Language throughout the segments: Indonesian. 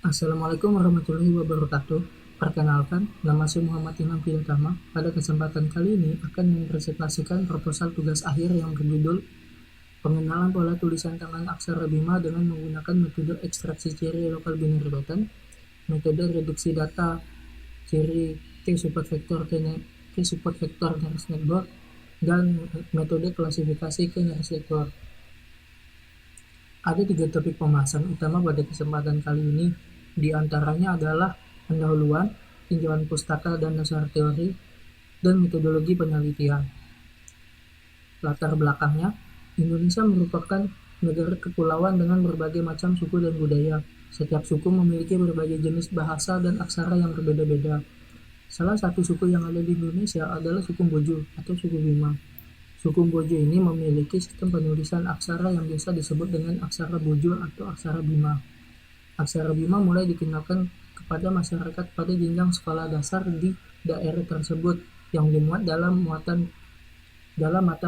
Assalamualaikum warahmatullahi wabarakatuh. Perkenalkan, nama saya Muhammad Ilham Piyatama. Pada kesempatan kali ini akan mempresentasikan proposal tugas akhir yang berjudul Pengenalan pola tulisan tangan aksara Bima dengan menggunakan metode ekstraksi ciri local binary pattern, metode reduksi data ciri K support vektor garis network, dan metode klasifikasi K garis network. Ada 3 topik pembahasan utama pada kesempatan kali ini. Di antaranya adalah pendahuluan, tinjauan pustaka dan dasar teori, dan metodologi penelitian. Latar belakangnya, Indonesia merupakan negara kepulauan dengan berbagai macam suku dan budaya. Setiap suku memiliki berbagai jenis bahasa dan aksara yang berbeda-beda. Salah satu suku yang ada di Indonesia adalah suku Bojo atau suku Bima. Suku Bojo ini memiliki sistem penulisan aksara yang biasa disebut dengan aksara Bojo atau aksara Bima. Aksara Bima mulai dikenalkan kepada masyarakat pada jenjang sekolah dasar di daerah tersebut yang dimuat dalam mata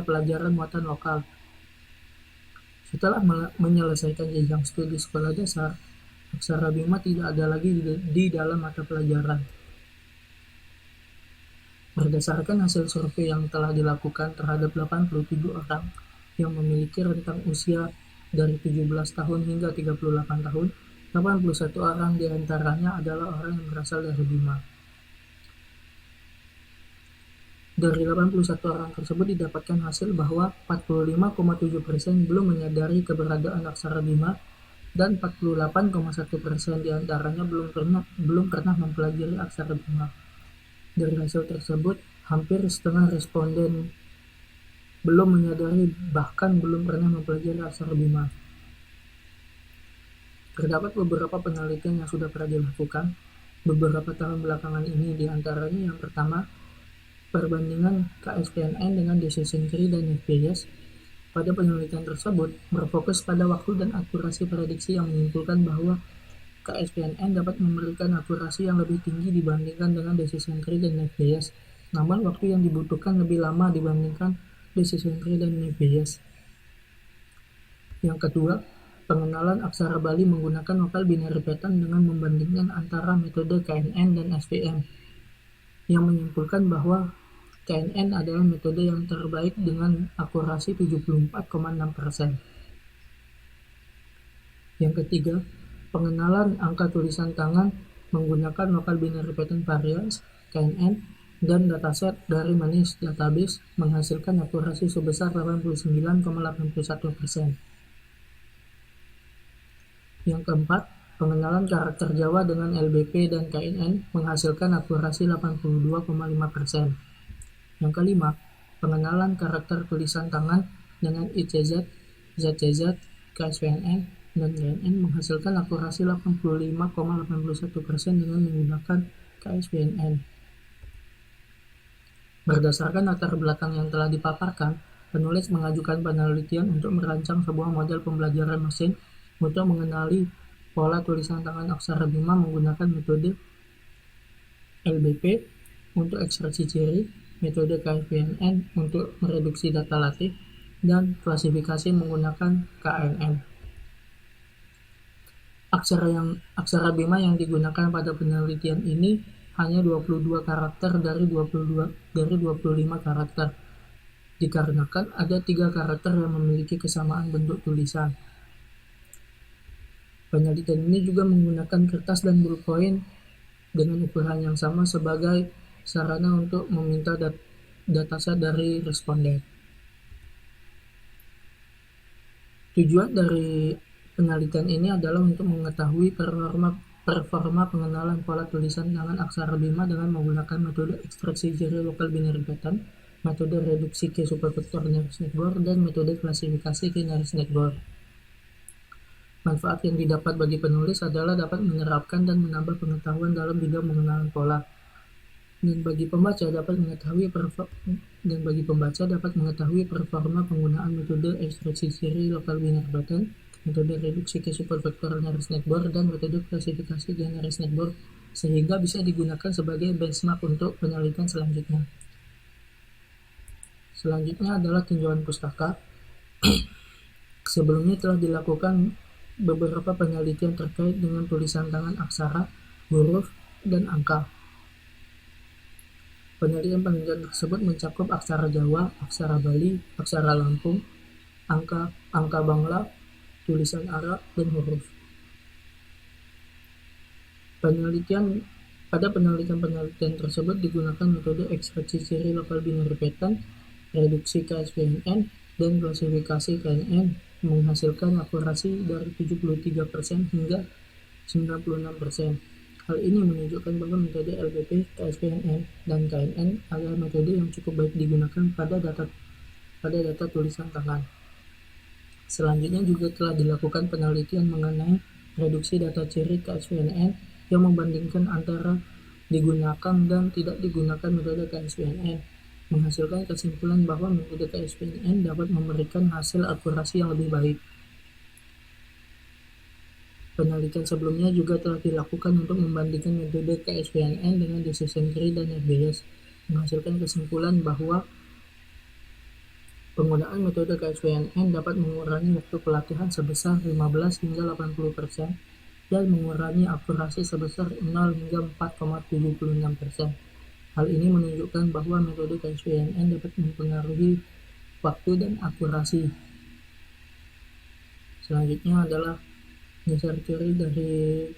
pelajaran muatan lokal. Setelah menyelesaikan jenjang studi sekolah dasar, aksara Bima tidak ada lagi di dalam mata pelajaran. Berdasarkan hasil survei yang telah dilakukan terhadap 87 orang yang memiliki rentang usia dari 17 tahun hingga 38 tahun, 81 orang diantaranya adalah orang yang berasal dari Bima. Dari 81 orang tersebut didapatkan hasil bahwa 45,7% belum menyadari keberadaan aksara Bima dan 48,1% diantaranya belum pernah mempelajari aksara Bima. Dari hasil tersebut, hampir setengah responden belum menyadari bahkan belum pernah mempelajari aksara Bima. Terdapat beberapa penelitian yang sudah pernah dilakukan beberapa tahun belakangan ini, diantaranya yang pertama, perbandingan KSPNN dengan decision tree dan FBS. Pada penelitian tersebut berfokus pada waktu dan akurasi prediksi yang menyimpulkan bahwa KSPNN dapat memberikan akurasi yang lebih tinggi dibandingkan dengan decision tree dan FBS, namun waktu yang dibutuhkan lebih lama dibandingkan decision tree dan FBS. Yang kedua, pengenalan aksara Bali menggunakan local binary pattern dengan membandingkan antara metode KNN dan SVM, yang menyimpulkan bahwa KNN adalah metode yang terbaik dengan akurasi 74,6%. Yang ketiga, pengenalan angka tulisan tangan menggunakan local binary pattern variance KNN dan dataset dari Manis Database menghasilkan akurasi sebesar 89,81%. Yang keempat, pengenalan karakter Jawa dengan LBP dan KNN menghasilkan akurasi 82,5%. Yang kelima, pengenalan karakter tulisan tangan dengan ICZ, ZCZ, KSPNN, dan KNN menghasilkan akurasi 85,81% dengan menggunakan KSPNN. Berdasarkan latar belakang yang telah dipaparkan, penulis mengajukan penelitian untuk merancang sebuah model pembelajaran mesin untuk mengenali pola tulisan tangan aksara Bima menggunakan metode LBP untuk ekstraksi ciri, metode KSPNN untuk mereduksi data latih, dan klasifikasi menggunakan KNN. Aksara Bima yang digunakan pada penelitian ini hanya 22 karakter dari 25 karakter, dikarenakan ada 3 karakter yang memiliki kesamaan bentuk tulisan. Penelitian ini juga menggunakan kertas dan ballpoint dengan ukuran yang sama sebagai sarana untuk meminta dataset dari responden. Tujuan dari penelitian ini adalah untuk mengetahui performa pengenalan pola tulisan tangan aksara Bima dengan menggunakan metode ekstraksi ciri local binary pattern, metode reduksi K supervector nearest network, dan metode klasifikasi K nearest network. Manfaat yang didapat bagi penulis adalah dapat menerapkan dan menambah pengetahuan dalam bidang pengenalan pola, dan bagi pembaca dapat mengetahui performa penggunaan metode ekstraksi ciri local binary pattern, metode reduksi K supervector nearest network, dan metode klasifikasi K nearest network, sehingga bisa digunakan sebagai benchmark untuk penelitian selanjutnya. Selanjutnya adalah tinjauan pustaka. Sebelumnya telah dilakukan beberapa penelitian terkait dengan tulisan tangan aksara, huruf, dan angka. Penelitian tersebut mencakup aksara Jawa, aksara Bali, aksara Lampung, angka Bangla, tulisan Arab, dan huruf. Pada penelitian tersebut digunakan metode ekstraksi ciri lokal binary pattern, reduksi KSVNN, dan klasifikasi KNN menghasilkan akurasi dari 73% hingga 96%. Hal ini menunjukkan bahwa metode LBP, KSVNN, dan KNN adalah metode yang cukup baik digunakan pada data tulisan tangan. Selanjutnya juga telah dilakukan penelitian mengenai reduksi data ciri KSVNN yang membandingkan antara digunakan dan tidak digunakan metode KSVNN, menghasilkan kesimpulan bahwa metode KSVNN dapat memberikan hasil akurasi yang lebih baik. Penelitian sebelumnya juga telah dilakukan untuk membandingkan metode KSVNN dengan decision tree dan RBS, menghasilkan kesimpulan bahwa penggunaan metode KSVNN dapat mengurangi waktu pelatihan sebesar 15 hingga 80% dan mengurangi akurasi sebesar 0 hingga 4,76%. Hal ini menunjukkan bahwa metode KSVNN dapat mempengaruhi waktu dan akurasi. Selanjutnya adalah dasar teori dari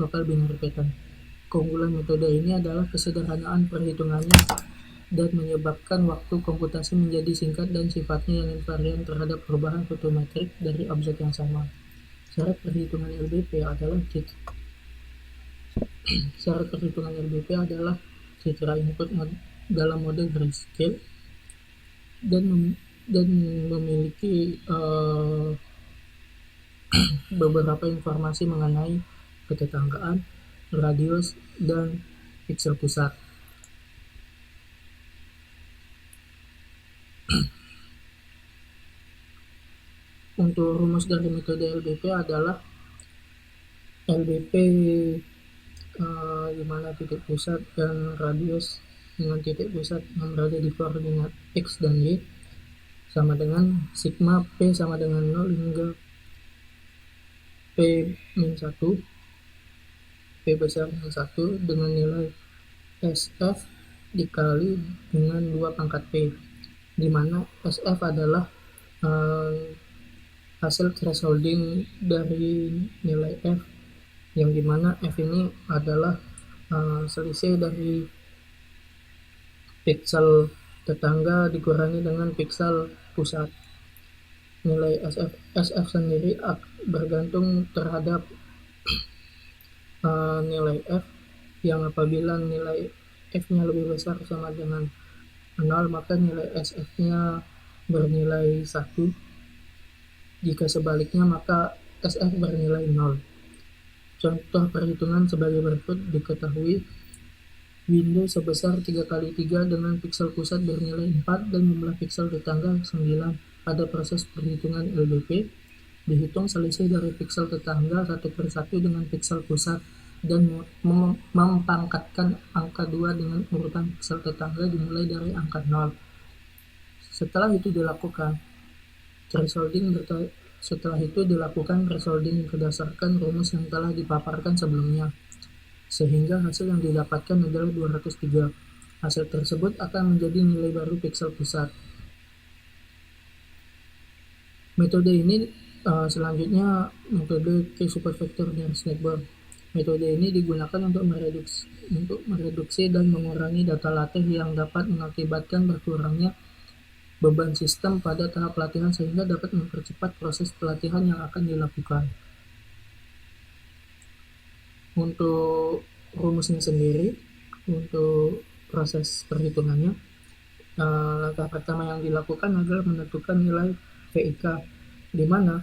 local binary pattern. Keunggulan metode ini adalah kesederhanaan perhitungannya dan menyebabkan waktu komputasi menjadi singkat dan sifatnya yang invarian terhadap perubahan fotometrik dari objek yang sama. Syarat perhitungan LBP adalah citra input dalam mode grayscale dan memiliki beberapa informasi mengenai ketetanggaan, radius, dan piksel pusat. Untuk rumus dari metode LBP adalah LBP di mana titik pusat dan radius dengan titik pusat yang berada di koordinat X dan Y sama dengan sigma P sama dengan 0 hingga P-1, P besar dengan 1 dengan nilai SF dikali dengan 2 pangkat P, di mana SF adalah hasil thresholding dari nilai F, yang dimana F ini adalah selisih dari piksel tetangga dikurangi dengan piksel pusat. Nilai SF sendiri bergantung terhadap nilai F, yang apabila nilai F-nya lebih besar sama dengan 0, maka nilai SF-nya bernilai 1. Jika sebaliknya, maka SF bernilai 0. Contoh perhitungan sebagai berikut diketahui. Window sebesar 3x3 dengan piksel pusat bernilai 4 dan jumlah piksel tetangga 9. Pada proses perhitungan LBP, dihitung selisih dari piksel tetangga 1/1 dengan piksel pusat dan mempangkatkan angka 2 dengan urutan piksel tetangga dimulai dari angka 0. Setelah itu dilakukan thresholding berdasarkan rumus yang telah dipaparkan sebelumnya, sehingga hasil yang didapatkan adalah 203. Hasil tersebut akan menjadi nilai baru piksel pusat. Metode ini selanjutnya metode K-supervector dan snackboard. Metode ini digunakan untuk mereduksi dan mengurangi data latih yang dapat mengakibatkan berkurangnya beban sistem pada tahap pelatihan sehingga dapat mempercepat proses pelatihan yang akan dilakukan. Untuk rumusnya sendiri, untuk proses perhitungannya, langkah pertama yang dilakukan adalah menentukan nilai VIK, di mana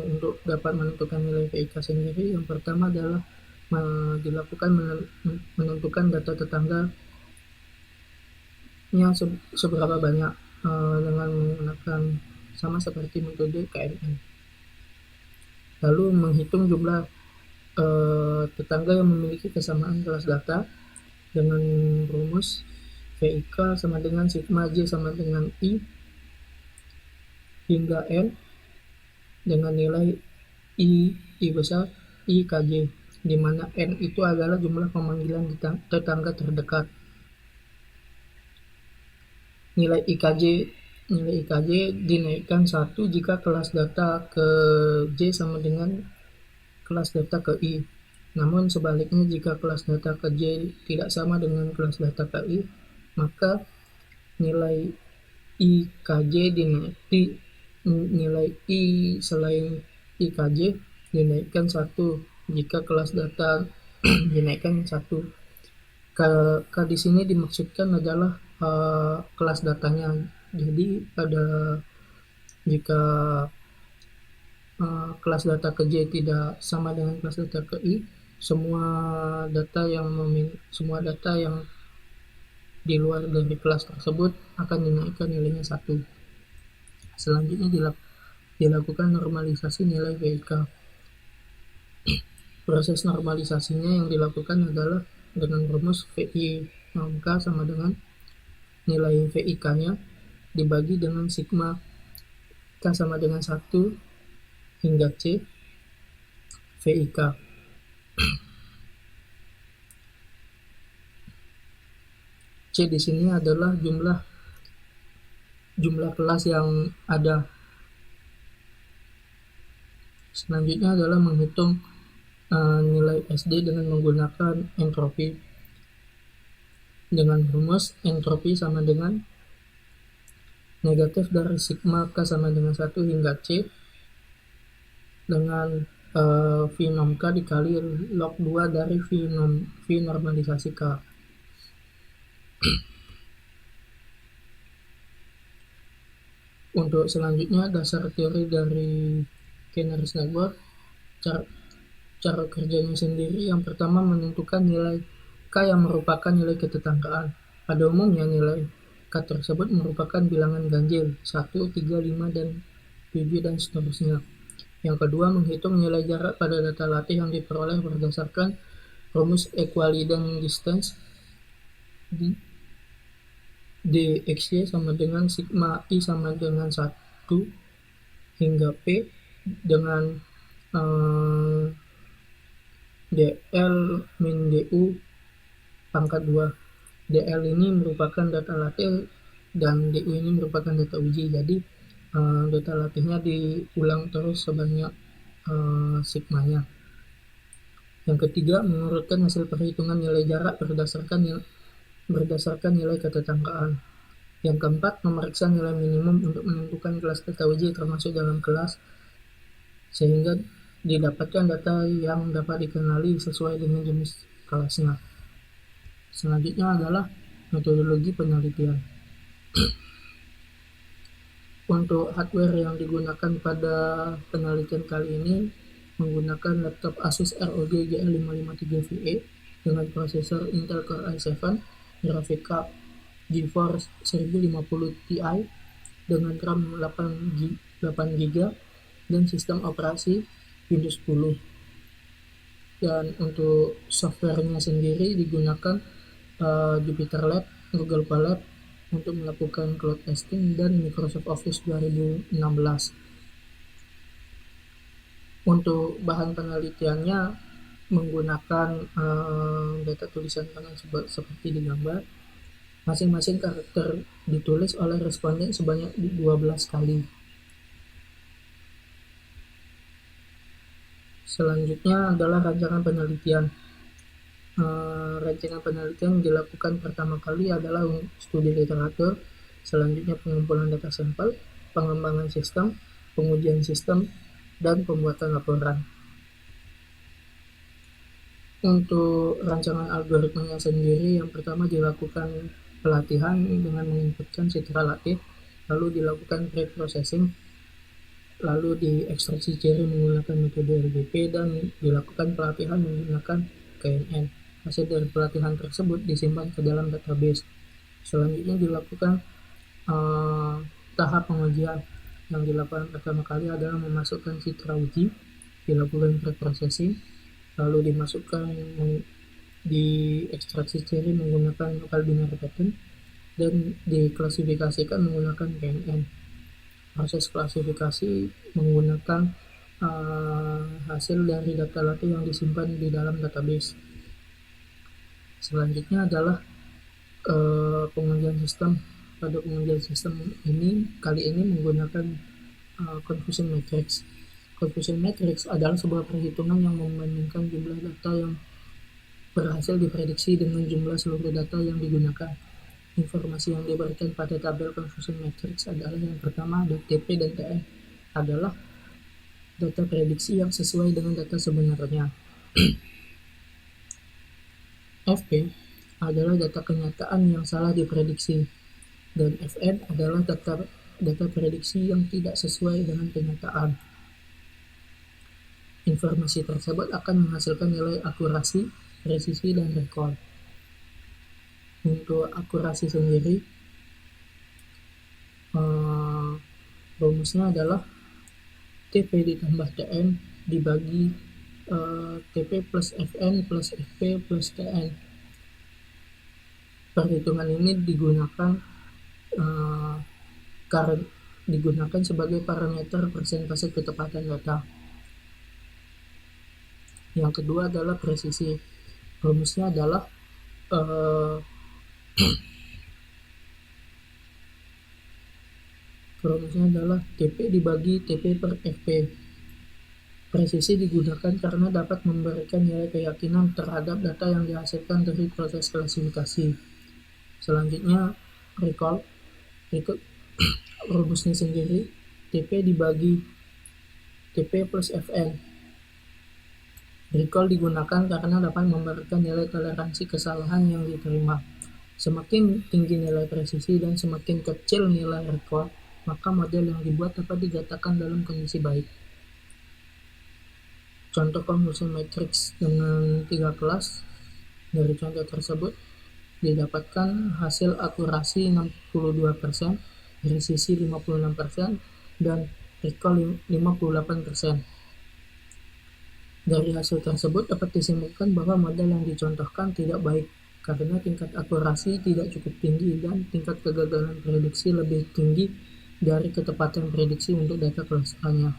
untuk dapat menentukan nilai VIK sendiri, yang pertama adalah dilakukan menentukan data tetangganya seberapa banyak dengan menggunakan sama seperti metode KNN. Lalu menghitung jumlah tetangga yang memiliki kesamaan kelas data dengan rumus VIK sama dengan sigma J sama dengan I hingga N, dengan nilai I besar IKJ, di mana N itu adalah jumlah pemanggilan tetangga terdekat. Nilai IKJ dinaikkan 1 jika kelas data ke J sama dengan kelas data ke I. Namun sebaliknya, jika kelas data ke J tidak sama dengan kelas data ke I, maka nilai IKJ nilai I selain IKJ dinaikkan 1 jika kelas data dinaikkan 1. K di sini dimaksudkan adalah kelas datanya. Jadi jika kelas data ke J tidak sama dengan kelas data ke I, semua data yang di luar dari kelas tersebut akan dinaikkan nilainya 1. Selanjutnya dilakukan normalisasi nilai VIK. Proses normalisasinya yang dilakukan adalah dengan rumus VI norm K sama dengan nilai VIK-nya dibagi dengan sigma K sama dengan 1 hingga C VIK. C di sini adalah jumlah kelas yang ada. Selanjutnya adalah menghitung nilai SD dengan menggunakan entropi. Dengan rumus entropi sama dengan negatif dari sigma K sama dengan 1 hingga C dengan V norm K dikali log 2 dari V normalisasi K. Untuk selanjutnya, dasar teori dari Canary Network. Cara kerjanya sendiri, yang pertama menentukan nilai K yang merupakan nilai ketetanggaan. Pada umumnya nilai K tersebut merupakan bilangan ganjil 1, 3, 5, dan 7 dan seterusnya. Yang kedua, menghitung nilai jarak pada data latih yang diperoleh berdasarkan rumus equidistant distance dxy sama dengan sigma I sama dengan 1 hingga P dengan dl min du pangkat 2. dl ini merupakan data latih dan du ini merupakan data uji. Jadi data latihnya diulang terus sebanyak sigmanya. Yang ketiga, mengurutkan hasil perhitungan nilai jarak berdasarkan nilai ketetanggaan. Yang keempat, memeriksa nilai minimum untuk menentukan kelas data uji termasuk dalam kelas, sehingga didapatkan data yang dapat dikenali sesuai dengan jenis kelasnya. Selanjutnya adalah metodologi penelitian. Untuk hardware yang digunakan pada penelitian kali ini menggunakan laptop Asus ROG GL553VE dengan prosesor Intel Core i7, grafik card GeForce 1050 Ti dengan RAM 8GB dan sistem operasi Windows 10. Dan untuk softwarenya sendiri digunakan Jupyter Lab, Google Colab untuk melakukan cloud testing, dan Microsoft Office 2016. Untuk bahan penelitiannya menggunakan data tulisan tangan seperti di gambar. Masing-masing karakter ditulis oleh responden sebanyak 12 kali. Selanjutnya adalah rancangan penelitian. Rancangan penelitian dilakukan pertama kali adalah studi literatur, selanjutnya pengumpulan data sampel, pengembangan sistem, pengujian sistem, dan pembuatan laporan. Untuk rancangan algoritmanya sendiri, yang pertama dilakukan pelatihan dengan menginputkan citra latih, lalu dilakukan pre-processing, lalu diekstraksi ciri menggunakan metode LBP, dan dilakukan pelatihan menggunakan KNN. Hasil dari pelatihan tersebut disimpan ke dalam database. Selanjutnya dilakukan tahap pengujian. Yang dilakukan pertama kali adalah memasukkan citra uji, dilakukan pre-processing, lalu dimasukkan diekstraksi ciri menggunakan local binary pattern, dan diklasifikasikan menggunakan KNN. Proses klasifikasi menggunakan hasil dari data-data yang disimpan di dalam database. Selanjutnya adalah pengujian sistem. Pada pengujian sistem ini kali ini menggunakan confusion matrix. Confusion matrix adalah sebuah perhitungan yang membandingkan jumlah data yang berhasil diprediksi dengan jumlah seluruh data yang digunakan. Informasi yang diberikan pada tabel confusion matrix adalah yang pertama, TP dan TN adalah data prediksi yang sesuai dengan data sebenarnya. FP adalah data kenyataan yang salah diprediksi, dan FN adalah data prediksi yang tidak sesuai dengan kenyataan. Informasi tersebut akan menghasilkan nilai akurasi, presisi, dan recall. Untuk akurasi sendiri, rumusnya adalah TP ditambah TN dibagi TP plus FN plus FP plus TN. Perhitungan ini digunakan sebagai parameter persentase ketepatan data. Yang kedua adalah presisi. Rumusnya adalah TP dibagi TP per FP. Presisi digunakan karena dapat memberikan nilai keyakinan terhadap data yang dihasilkan dari proses klasifikasi. Selanjutnya, recall. Rumusnya sendiri TP dibagi TP plus FN. Recall digunakan karena dapat memberikan nilai toleransi kesalahan yang diterima. Semakin tinggi nilai presisi dan semakin kecil nilai recall, maka model yang dibuat dapat dikatakan dalam kondisi baik. Contoh confusion matrix dengan 3 kelas. Dari contoh tersebut didapatkan hasil akurasi 62%, presisi 56%, dan recall 58%. Dari hasil tersebut dapat disimpulkan bahwa model yang dicontohkan tidak baik karena tingkat akurasi tidak cukup tinggi dan tingkat kegagalan prediksi lebih tinggi dari ketepatan prediksi untuk data klasternya.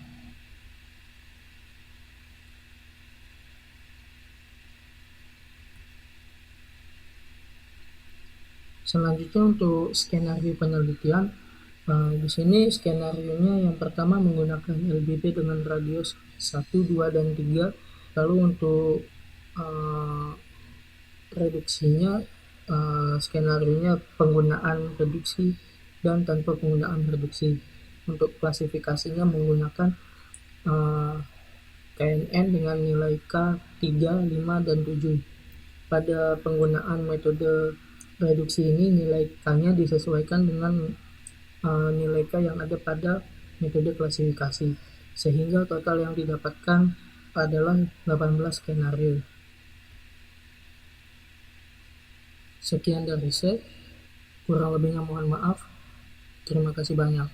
Selanjutnya untuk skenario penelitian, di sini skenario-nya yang pertama menggunakan LBP dengan radius 1, 2, dan 3. Lalu untuk prediksinya, skenario-nya penggunaan reduksi dan tanpa penggunaan reduksi. Untuk klasifikasinya menggunakan KNN dengan nilai K 3, 5, dan 7. Pada penggunaan metode reduksi ini nilai K-nya disesuaikan dengan nilai K yang ada pada metode klasifikasi, sehingga total yang didapatkan adalah 18 skenario. Sekian dari saya, kurang lebihnya mohon maaf. Terima kasih banyak.